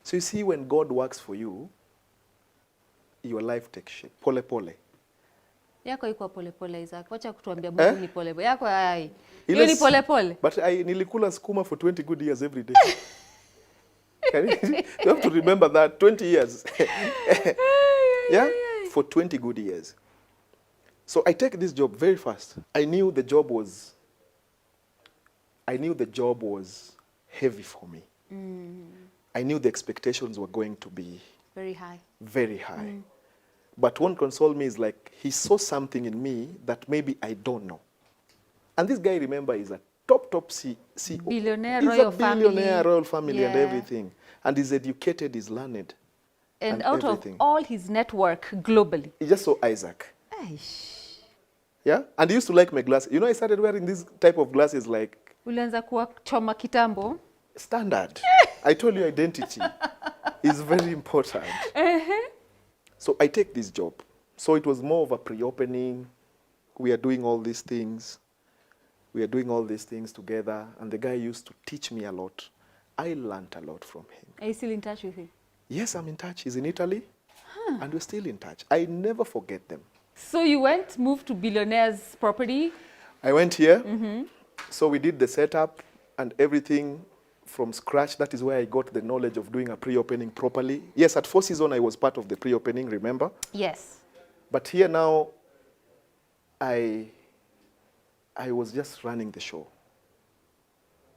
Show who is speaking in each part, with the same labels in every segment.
Speaker 1: So you see, when God works for you, your life takes shape. Pole pole.
Speaker 2: Yako iko pole pole, Isaac. Wacha kutuambia Mungu ni pole pole. Yako ai. Hiyo
Speaker 1: Ile
Speaker 2: ni pole pole.
Speaker 1: But nilikula sukuma for 20 good years every day. You have to remember that 20 years. Yeah? For 20 good years. So I take this job very fast. I knew the job was heavy for me. I knew the expectations were going to be
Speaker 2: Very high.
Speaker 1: very high. But what consoled me is like he saw something in me that maybe I don't know. And this guy, remember, is a top CEO.
Speaker 2: Billionaire,
Speaker 1: he's
Speaker 2: royal
Speaker 1: a billionaire,
Speaker 2: family.
Speaker 1: royal family and
Speaker 2: Yeah.
Speaker 1: everything. And he's educated, he's learned.
Speaker 2: And out
Speaker 1: everything.
Speaker 2: of all his network globally.
Speaker 1: He just saw Isaac.
Speaker 2: Aish.
Speaker 1: Yeah? And he used to like my glasses. You know, I started wearing this type of glasses like
Speaker 2: Ulianza kuwa choma kitambo.
Speaker 1: standard. I told you identity is very important. So I take this job. So it was more of a pre-opening. We are doing all these things. We are doing all these things together. And the guy used to teach me a lot. I learned a lot from him.
Speaker 2: Are you still in touch with him?
Speaker 1: Yes, I'm in touch. He's in Italy. And we're still in touch. I never forget them.
Speaker 2: So you moved to Billionaire's property?
Speaker 1: I went here. So we did the setup and everything from scratch. That is where I got the knowledge of doing a pre-opening properly. Yes, at Four Seasons, I was part of the pre-opening, remember?
Speaker 2: Yes.
Speaker 1: But here now, I was just running the show.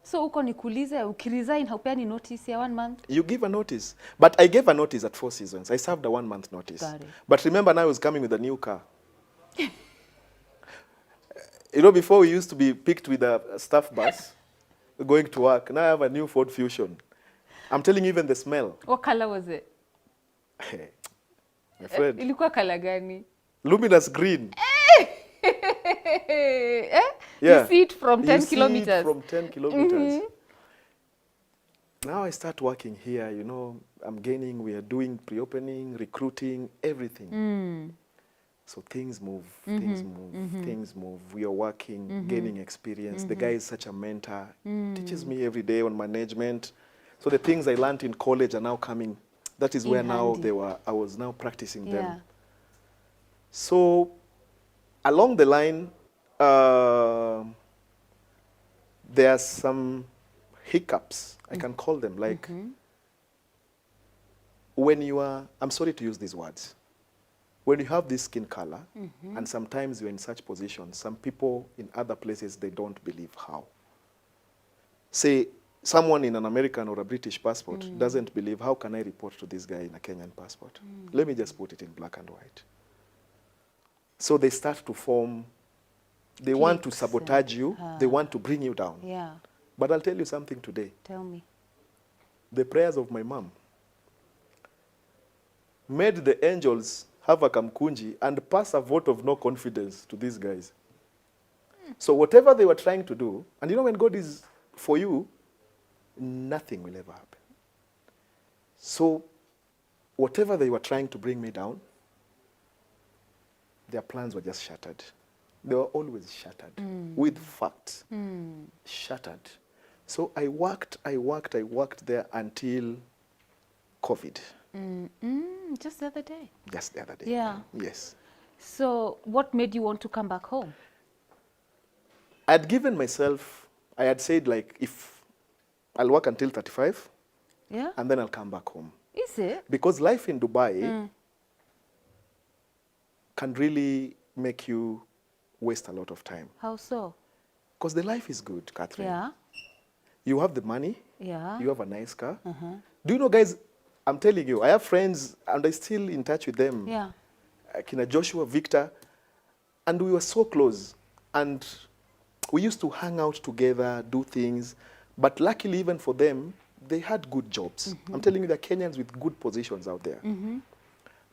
Speaker 2: So uko nikuulize, ukiresign haupeani notice ya 1 month?
Speaker 1: You give a notice. But I gave a notice at Four Seasons. I served a 1 month notice.
Speaker 2: Got it.
Speaker 1: But remember, now I was coming with a new car. You know, before we used to be picked with a staff bus going to work. Now I have a new Ford Fusion. I'm telling you, even the smell.
Speaker 2: What color was it?
Speaker 1: My friend.
Speaker 2: Ilikuwa color gani?
Speaker 1: Luminous green.
Speaker 2: You see it from 10
Speaker 1: You see
Speaker 2: kilometers.
Speaker 1: it from 10 kilometers. Now I start working here, you know, I'm gaining, we are doing pre-opening, recruiting, everything. So things move, things move, things move. We are working, gaining experience. The guy is such a mentor, teaches me every day on management. So the things I learned in college are now coming. That is where now I was now practicing them. So along the line, there are some hiccups, I can call them, like when you are, I'm sorry to use these words, when you have this skin color, and sometimes you're in such positions, some people in other places, they don't believe how. Say, someone in an American or a British passport doesn't believe, how can I report to this guy in a Kenyan passport? Let me just put it in black and white. So they start to form, they want to sabotage you, they want to bring you down.
Speaker 2: Yeah.
Speaker 1: But I'll tell you something today.
Speaker 2: Tell me.
Speaker 1: The prayers of my mom made the angels have a kamkunji and pass a vote of no confidence to these guys. So whatever they were trying to do, and you know when God is for you, nothing will ever happen. So whatever they were trying to bring me down, their plans were just shattered. They were always shattered with facts. Shattered. So I worked there until COVID.
Speaker 2: Just the other day.
Speaker 1: Just the other day.
Speaker 2: Yeah.
Speaker 1: Yes.
Speaker 2: So what made you want to come back home?
Speaker 1: I had given myself, I had said like, if I'll work until 35,
Speaker 2: Yeah.
Speaker 1: and then I'll come back home.
Speaker 2: Is it?
Speaker 1: Because life in Dubai can really make you waste a lot of time.
Speaker 2: How so?
Speaker 1: Because the life is good, Catherine.
Speaker 2: Yeah.
Speaker 1: You have the money.
Speaker 2: Yeah.
Speaker 1: You have a nice car. Do you know, guys, I'm telling you, I have friends, and I'm still in touch with them.
Speaker 2: Yeah.
Speaker 1: Kina Joshua, Victor, and we were so close. And we used to hang out together, do things. But luckily, even for them, they had good jobs. I'm telling you, they're Kenyans with good positions out there.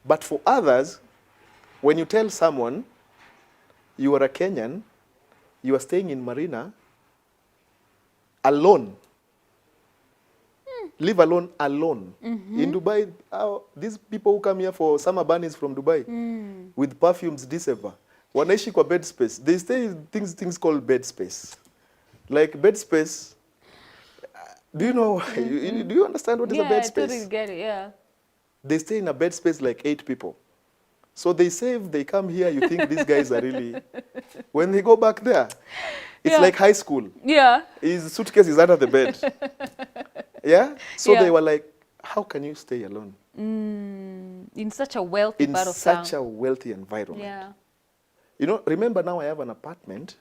Speaker 1: But for others, when you tell someone you are a Kenyan, you are staying in Marina, alone, live alone, in Dubai, these people who come here for summer bunnies from Dubai with perfumes December, wanaishi kwa bed space. They stay in things called bed space. Like bed space, Do you know? Do you understand what is a
Speaker 2: Yeah,
Speaker 1: bed
Speaker 2: I
Speaker 1: space?
Speaker 2: totally get it, yeah.
Speaker 1: They stay in a bed space like 8 people. So they save, they come here, you think these guys are really... When they go back there, it's
Speaker 2: Yeah.
Speaker 1: like high school.
Speaker 2: Yeah.
Speaker 1: His suitcase is under the bed. Yeah? So
Speaker 2: Yeah.
Speaker 1: they were like, how can you stay alone?
Speaker 2: In such a wealthy
Speaker 1: In
Speaker 2: part of town.
Speaker 1: such a wealthy environment.
Speaker 2: Yeah.
Speaker 1: You know, remember now I have an apartment.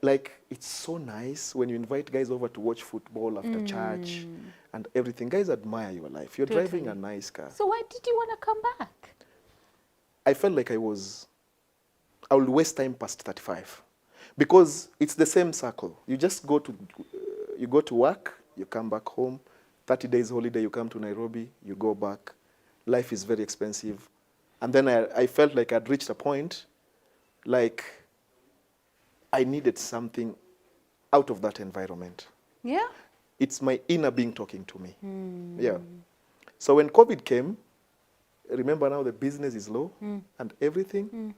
Speaker 1: Like, it's so nice when you invite guys over to watch football after church and everything. Guys admire your life. You're driving a
Speaker 2: Totally.
Speaker 1: nice car.
Speaker 2: So why did you want to come back?
Speaker 1: I felt like I would waste time past 35. Because it's the same circle. You just go to work, you come back home, 30 days holiday, you come to Nairobi, you go back. Life is very expensive. And then I felt like I'd reached a point, like I needed something out of that environment.
Speaker 2: Yeah?
Speaker 1: It's my inner being talking to me. Yeah. So when COVID came, remember now the business is low and everything.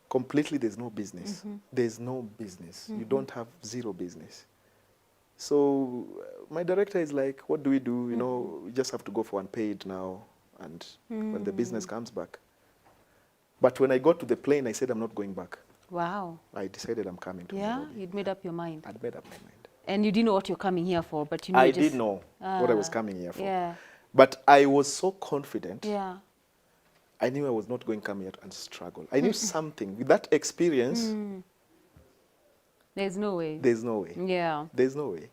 Speaker 1: Completely there's no business. There's no business. You don't have zero business. So my director is like, what do? You know, we just have to go for unpaid now and when the business comes back. But when I got to the plane, I said, I'm not going back.
Speaker 2: Wow.
Speaker 1: I decided I'm coming to
Speaker 2: Yeah?
Speaker 1: Nairobi.
Speaker 2: You'd made up your mind.
Speaker 1: I'd made up my mind.
Speaker 2: And you didn't know what you're coming here for, but you knew
Speaker 1: I
Speaker 2: just...
Speaker 1: did know what I was coming here for.
Speaker 2: Yeah.
Speaker 1: But I was so confident.
Speaker 2: Yeah.
Speaker 1: I knew I was not going to come here and struggle. I knew something. With that experience,
Speaker 2: There's no way.
Speaker 1: there's no way.
Speaker 2: Yeah.
Speaker 1: There's no way.